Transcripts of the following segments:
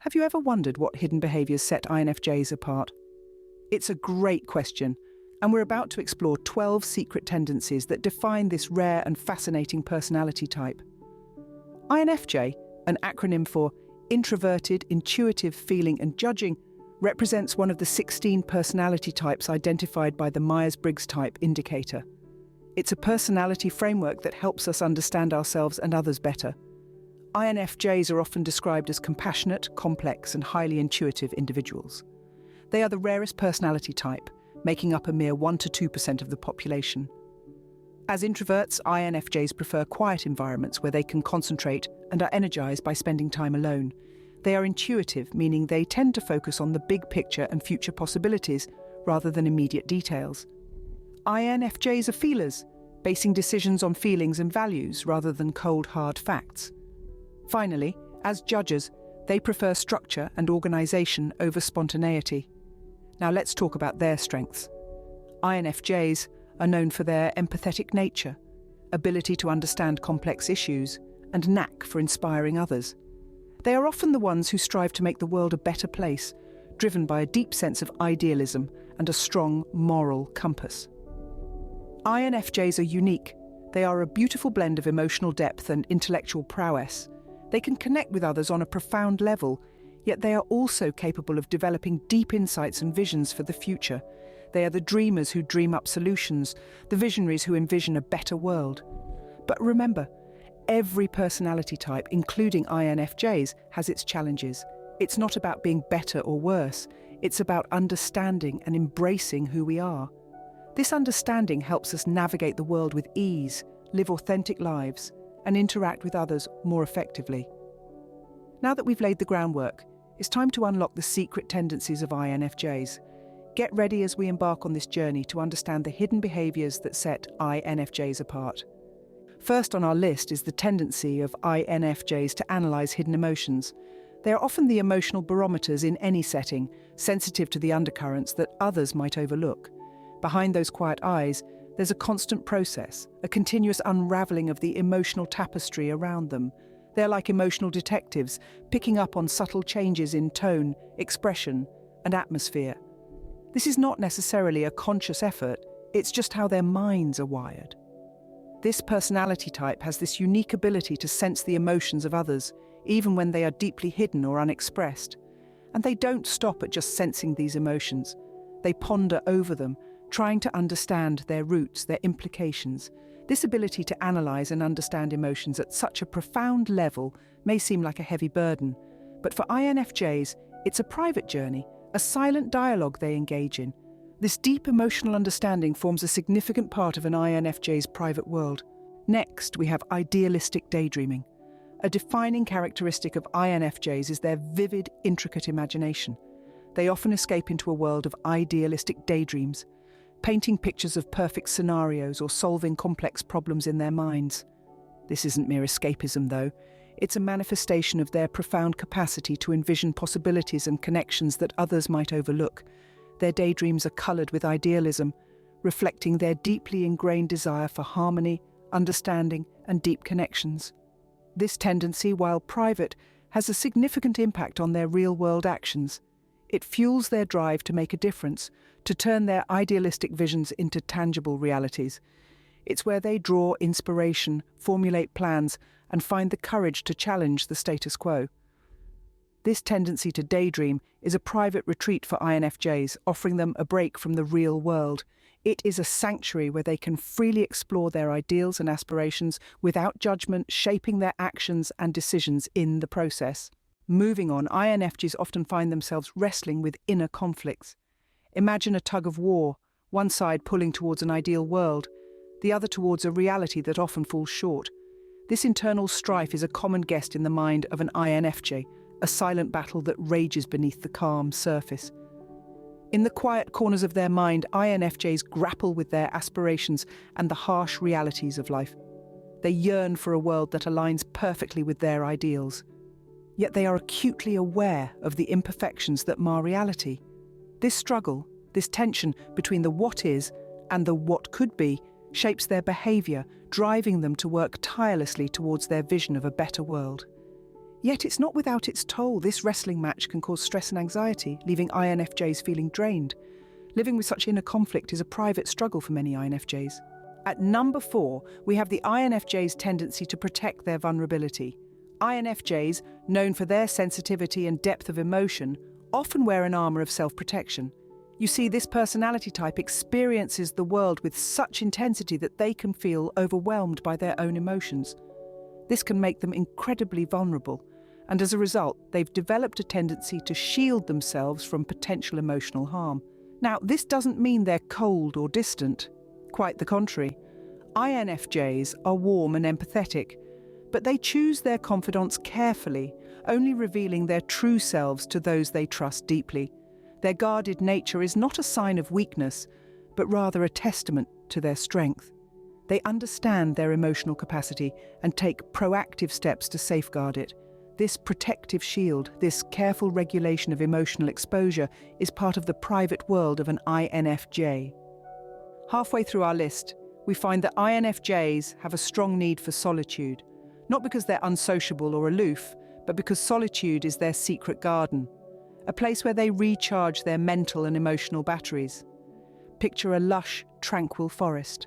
Have you ever wondered what hidden behaviors set INFJs apart? It's a great question, and we're about to explore 12 secret tendencies that define this rare and fascinating personality type. INFJ, an acronym for Introverted, Intuitive, Feeling and Judging, represents one of the 16 personality types identified by the Myers-Briggs type indicator. It's a personality framework that helps us understand ourselves and others better. INFJs are often described as compassionate, complex, and highly intuitive individuals. They are the rarest personality type, making up a mere 1 to 2% of the population. As introverts, INFJs prefer quiet environments where they can concentrate and are energized by spending time alone. They are intuitive, meaning they tend to focus on the big picture and future possibilities rather than immediate details. INFJs are feelers, basing decisions on feelings and values rather than cold, hard facts. Finally, as judges, they prefer structure and organization over spontaneity. Now let's talk about their strengths. INFJs are known for their empathetic nature, ability to understand complex issues, and knack for inspiring others. They are often the ones who strive to make the world a better place, driven by a deep sense of idealism and a strong moral compass. INFJs are unique. They are a beautiful blend of emotional depth and intellectual prowess. They can connect with others on a profound level, yet they are also capable of developing deep insights and visions for the future. They are the dreamers who dream up solutions, the visionaries who envision a better world. But remember, every personality type, including INFJs, has its challenges. It's not about being better or worse. It's about understanding and embracing who we are. This understanding helps us navigate the world with ease, live authentic lives, and interact with others more effectively. Now that we've laid the groundwork, it's time to unlock the secret tendencies of INFJs. Get ready as we embark on this journey to understand the hidden behaviors that set INFJs apart. First on our list is the tendency of INFJs to analyze hidden emotions. They are often the emotional barometers in any setting, sensitive to the undercurrents that others might overlook. Behind those quiet eyes, there's a constant process, a continuous unraveling of the emotional tapestry around them. They're like emotional detectives, picking up on subtle changes in tone, expression, and atmosphere. This is not necessarily a conscious effort, it's just how their minds are wired. This personality type has this unique ability to sense the emotions of others, even when they are deeply hidden or unexpressed. And they don't stop at just sensing these emotions. They ponder over them, trying to understand their roots, their implications. This ability to analyze and understand emotions at such a profound level may seem like a heavy burden, but for INFJs, it's a private journey, a silent dialogue they engage in. This deep emotional understanding forms a significant part of an INFJ's private world. Next, we have idealistic daydreaming. A defining characteristic of INFJs is their vivid, intricate imagination. They often escape into a world of idealistic daydreams, painting pictures of perfect scenarios or solving complex problems in their minds. This isn't mere escapism, though. It's a manifestation of their profound capacity to envision possibilities and connections that others might overlook. Their daydreams are coloured with idealism, reflecting their deeply ingrained desire for harmony, understanding, and deep connections. This tendency, while private, has a significant impact on their real-world actions. It fuels their drive to make a difference, to turn their idealistic visions into tangible realities. It's where they draw inspiration, formulate plans, and find the courage to challenge the status quo. This tendency to daydream is a private retreat for INFJs, offering them a break from the real world. It is a sanctuary where they can freely explore their ideals and aspirations without judgment, shaping their actions and decisions in the process. Moving on, INFJs often find themselves wrestling with inner conflicts. Imagine a tug of war, one side pulling towards an ideal world, the other towards a reality that often falls short. This internal strife is a common guest in the mind of an INFJ, a silent battle that rages beneath the calm surface. In the quiet corners of their mind, INFJs grapple with their aspirations and the harsh realities of life. They yearn for a world that aligns perfectly with their ideals. Yet they are acutely aware of the imperfections that mar reality. This struggle, this tension between the what is and the what could be, shapes their behaviour, driving them to work tirelessly towards their vision of a better world. Yet it's not without its toll. This wrestling match can cause stress and anxiety, leaving INFJs feeling drained. Living with such inner conflict is a private struggle for many INFJs. At number 4, we have the INFJ's tendency to protect their vulnerability. INFJs, known for their sensitivity and depth of emotion, often wear an armor of self-protection. You see, this personality type experiences the world with such intensity that they can feel overwhelmed by their own emotions. This can make them incredibly vulnerable, and as a result, they've developed a tendency to shield themselves from potential emotional harm. Now, this doesn't mean they're cold or distant. Quite the contrary. INFJs are warm and empathetic, but they choose their confidants carefully, only revealing their true selves to those they trust deeply. Their guarded nature is not a sign of weakness, but rather a testament to their strength. They understand their emotional capacity and take proactive steps to safeguard it. This protective shield, this careful regulation of emotional exposure, is part of the private world of an INFJ. Halfway through our list, we find that INFJs have a strong need for solitude, not because they're unsociable or aloof, but because solitude is their secret garden, a place where they recharge their mental and emotional batteries. Picture a lush, tranquil forest.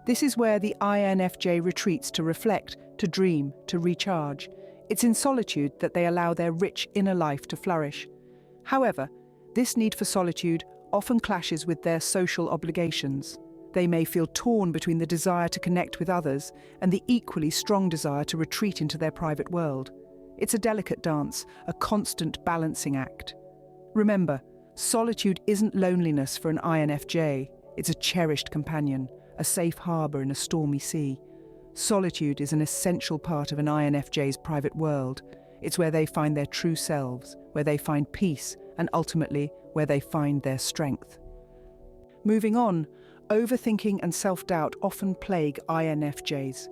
This is where the INFJ retreats to reflect, to dream, to recharge. It's in solitude that they allow their rich inner life to flourish. However, this need for solitude often clashes with their social obligations. They may feel torn between the desire to connect with others and the equally strong desire to retreat into their private world. It's a delicate dance, a constant balancing act. Remember, solitude isn't loneliness for an INFJ. It's a cherished companion, a safe harbour in a stormy sea. Solitude is an essential part of an INFJ's private world. It's where they find their true selves, where they find peace, and ultimately, where they find their strength. Moving on, overthinking and self-doubt often plague INFJs.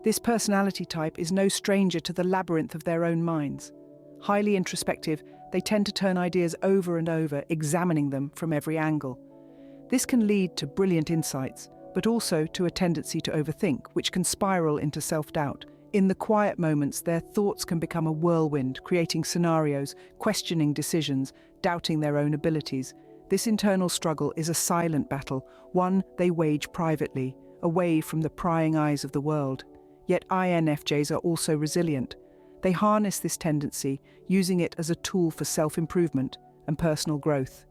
This personality type is no stranger to the labyrinth of their own minds. Highly introspective, they tend to turn ideas over and over, examining them from every angle. This can lead to brilliant insights, but also to a tendency to overthink, which can spiral into self-doubt. In the quiet moments, their thoughts can become a whirlwind, creating scenarios, questioning decisions, doubting their own abilities. This internal struggle is a silent battle, one they wage privately, away from the prying eyes of the world. Yet INFJs are also resilient. They harness this tendency, using it as a tool for self-improvement and personal growth.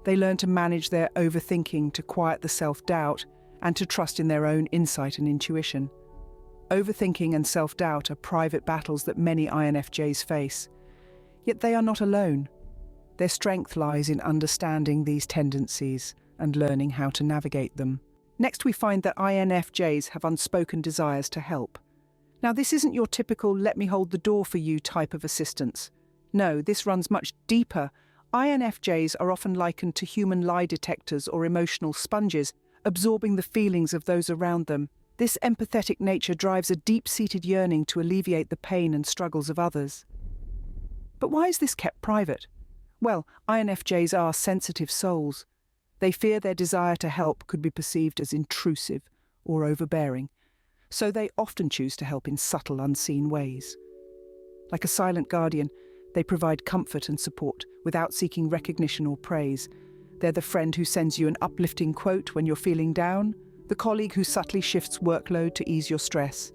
They learn to manage their overthinking, to quiet the self-doubt, and to trust in their own insight and intuition. Overthinking and self-doubt are private battles that many INFJs face. Yet they are not alone. Their strength lies in understanding these tendencies and learning how to navigate them. Next, we find that INFJs have unspoken desires to help. Now, this isn't your typical "let me hold the door for you" type of assistance. No, this runs much deeper. INFJs are often likened to human lie detectors or emotional sponges, absorbing the feelings of those around them. This empathetic nature drives a deep-seated yearning to alleviate the pain and struggles of others. But why is this kept private? Well, INFJs are sensitive souls. They fear their desire to help could be perceived as intrusive or overbearing, so they often choose to help in subtle, unseen ways. Like a silent guardian, they provide comfort and support without seeking recognition or praise. They're the friend who sends you an uplifting quote when you're feeling down, the colleague who subtly shifts workload to ease your stress.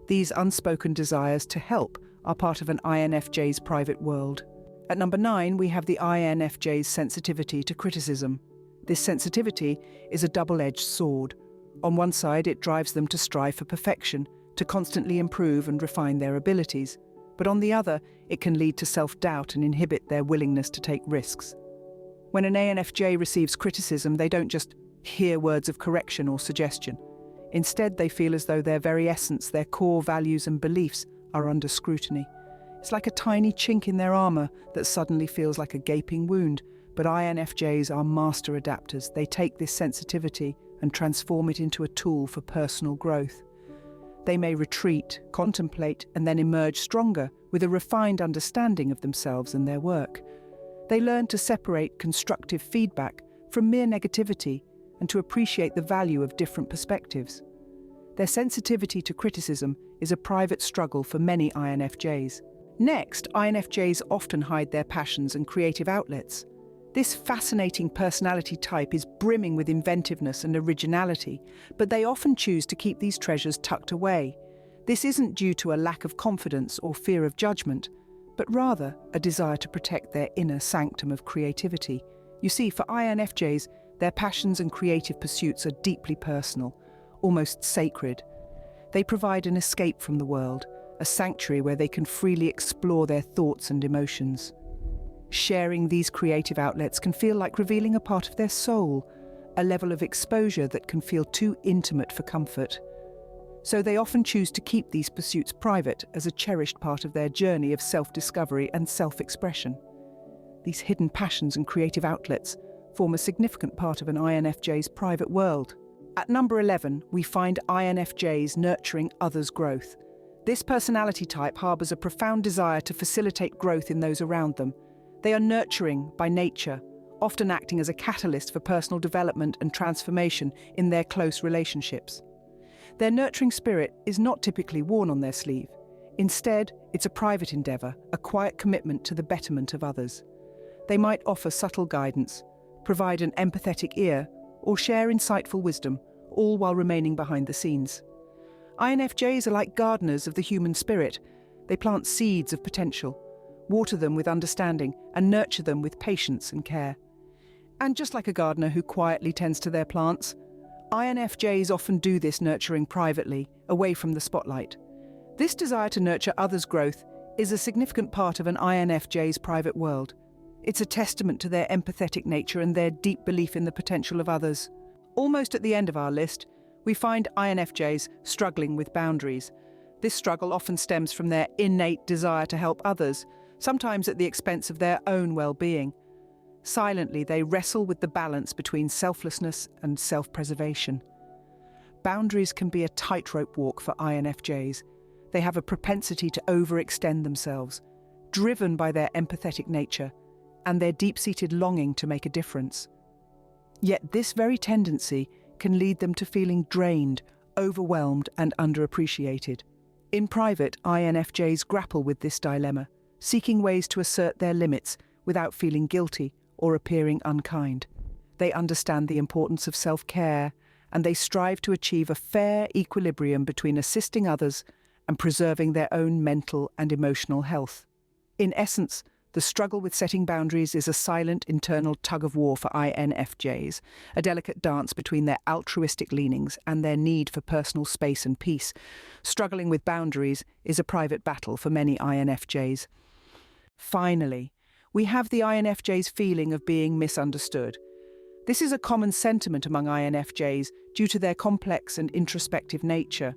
These unspoken desires to help are part of an INFJ's private world. At number 9, we have the INFJ's sensitivity to criticism. This sensitivity is a double-edged sword. On one side, it drives them to strive for perfection, to constantly improve and refine their abilities. But on the other, it can lead to self-doubt and inhibit their willingness to take risks. When an INFJ receives criticism, they don't just hear words of correction or suggestion. Instead, they feel as though their very essence, their core values and beliefs, are under scrutiny. It's like a tiny chink in their armor that suddenly feels like a gaping wound. But INFJs are master adapters. They take this sensitivity and transform it into a tool for personal growth. They may retreat, contemplate, and then emerge stronger with a refined understanding of themselves and their work. They learn to separate constructive feedback from mere negativity and to appreciate the value of different perspectives. Their sensitivity to criticism is a private struggle for many INFJs. Next, INFJs often hide their passions and creative outlets. This fascinating personality type is brimming with inventiveness and originality, but they often choose to keep these treasures tucked away. This isn't due to a lack of confidence or fear of judgment, but rather a desire to protect their inner sanctum of creativity. You see, for INFJs, their passions and creative pursuits are deeply personal, almost sacred. They provide an escape from the world, a sanctuary where they can freely explore their thoughts and emotions. Sharing these creative outlets can feel like revealing a part of their soul, a level of exposure that can feel too intimate for comfort. So they often choose to keep these pursuits private as a cherished part of their journey of self-discovery and self-expression. These hidden passions and creative outlets form a significant part of an INFJ's private world. At number 11, we find INFJs nurturing others' growth. This personality type harbours a profound desire to facilitate growth in those around them. They are nurturing by nature, often acting as a catalyst for personal development and transformation in their close relationships. Their nurturing spirit is not typically worn on their sleeve. Instead, it's a private endeavour, a quiet commitment to the betterment of others. They might offer subtle guidance, provide an empathetic ear, or share insightful wisdom, all while remaining behind the scenes. INFJs are like gardeners of the human spirit. They plant seeds of potential, water them with understanding, and nurture them with patience and care. And just like a gardener who quietly tends to their plants, INFJs often do this nurturing privately, away from the spotlight. This desire to nurture others' growth is a significant part of an INFJ's private world. It's a testament to their empathetic nature and their deep belief in the potential of others. Almost at the end of our list, we find INFJs struggling with boundaries. This struggle often stems from their innate desire to help others, sometimes at the expense of their own well-being. Silently, they wrestle with the balance between selflessness and self-preservation. Boundaries can be a tightrope walk for INFJs. They have a propensity to overextend themselves, driven by their empathetic nature and their deep-seated longing to make a difference. Yet this very tendency can lead them to feeling drained, overwhelmed, and underappreciated. In private, INFJs grapple with this dilemma, seeking ways to assert their limits without feeling guilty or appearing unkind. They understand the importance of self-care, and they strive to achieve a fair equilibrium between assisting others and preserving their own mental and emotional health. In essence, the struggle with setting boundaries is a silent internal tug-of-war for INFJs, a delicate dance between their altruistic leanings and their need for personal space and peace. Struggling with boundaries is a private battle for many INFJs. Finally, we have the INFJ's feeling of being misunderstood. This is a common sentiment among INFJs due to their complex and introspective nature.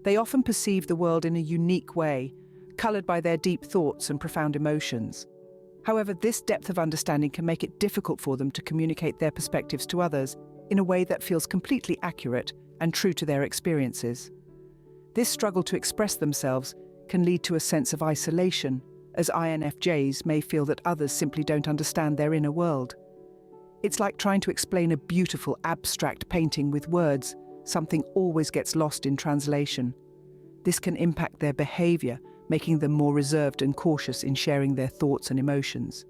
They often perceive the world in a unique way, coloured by their deep thoughts and profound emotions. However, this depth of understanding can make it difficult for them to communicate their perspectives to others in a way that feels completely accurate and true to their experiences. This struggle to express themselves can lead to a sense of isolation, as INFJs may feel that others simply don't understand their inner world. It's like trying to explain a beautiful, abstract painting with words. Something always gets lost in translation. This can impact their behaviour, making them more reserved and cautious in sharing their thoughts and emotions.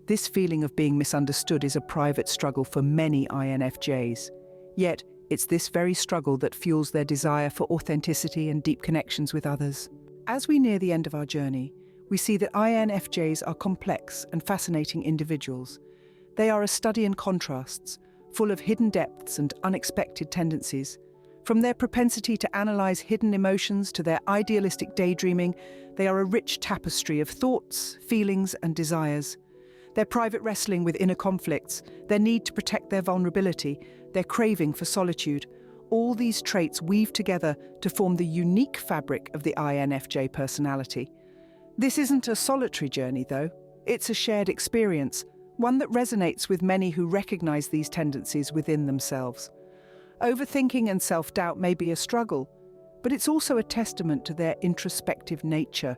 This feeling of being misunderstood is a private struggle for many INFJs. Yet, it's this very struggle that fuels their desire for authenticity and deep connections with others. As we near the end of our journey, we see that INFJs are complex and fascinating individuals. They are a study in contrasts, full of hidden depths and unexpected tendencies. From their propensity to analyze hidden emotions to their idealistic daydreaming, they are a rich tapestry of thoughts, feelings, and desires. Their private wrestling with inner conflicts, their need to protect their vulnerability, their craving for solitude, all these traits weave together to form the unique fabric of the INFJ personality. This isn't a solitary journey, though. It's a shared experience, one that resonates with many who recognize these tendencies within themselves. Overthinking and self-doubt may be a struggle, but it's also a testament to their introspective nature.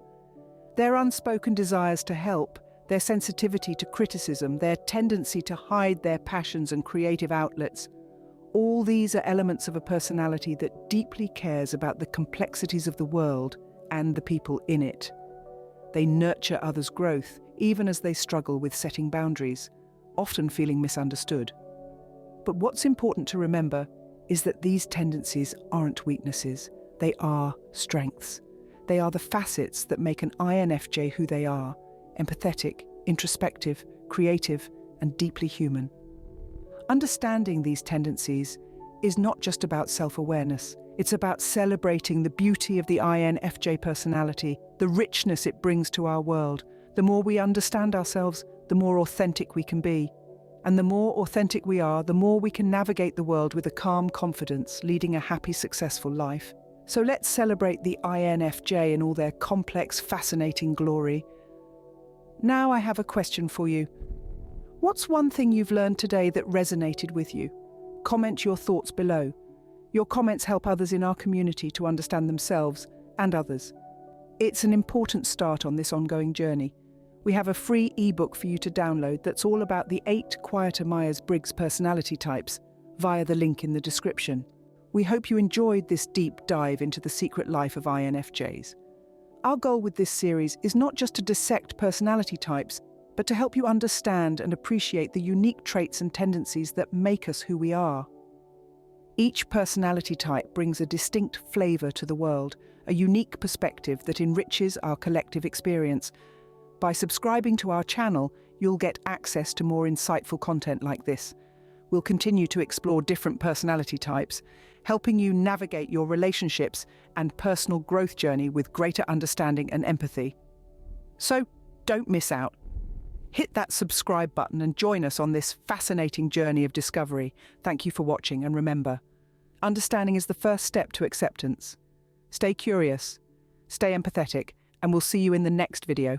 Their unspoken desires to help, their sensitivity to criticism, their tendency to hide their passions and creative outlets, all these are elements of a personality that deeply cares about the complexities of the world and the people in it. They nurture others' growth, even as they struggle with setting boundaries, often feeling misunderstood. But what's important to remember is that these tendencies aren't weaknesses, they are strengths. They are the facets that make an INFJ who they are: empathetic, introspective, creative, and deeply human. Understanding these tendencies is not just about self-awareness, it's about celebrating the beauty of the INFJ personality, the richness it brings to our world. The more we understand ourselves, the more authentic we can be. And the more authentic we are, the more we can navigate the world with a calm confidence, leading a happy, successful life. So let's celebrate the INFJ in all their complex, fascinating glory. Now I have a question for you. What's one thing you've learned today that resonated with you? Comment your thoughts below. Your comments help others in our community to understand themselves and others. It's an important start on this ongoing journey. We have a free ebook for you to download that's all about the 8 quieter Myers-Briggs personality types via the link in the description. We hope you enjoyed this deep dive into the secret life of INFJs. Our goal with this series is not just to dissect personality types, but to help you understand and appreciate the unique traits and tendencies that make us who we are. Each personality type brings a distinct flavor to the world, a unique perspective that enriches our collective experience. By subscribing to our channel, you'll get access to more insightful content like this. We'll continue to explore different personality types, helping you navigate your relationships and personal growth journey with greater understanding and empathy. So, don't miss out. Hit that subscribe button and join us on this fascinating journey of discovery. Thank you for watching, and remember, understanding is the first step to acceptance. Stay curious, stay empathetic, and we'll see you in the next video.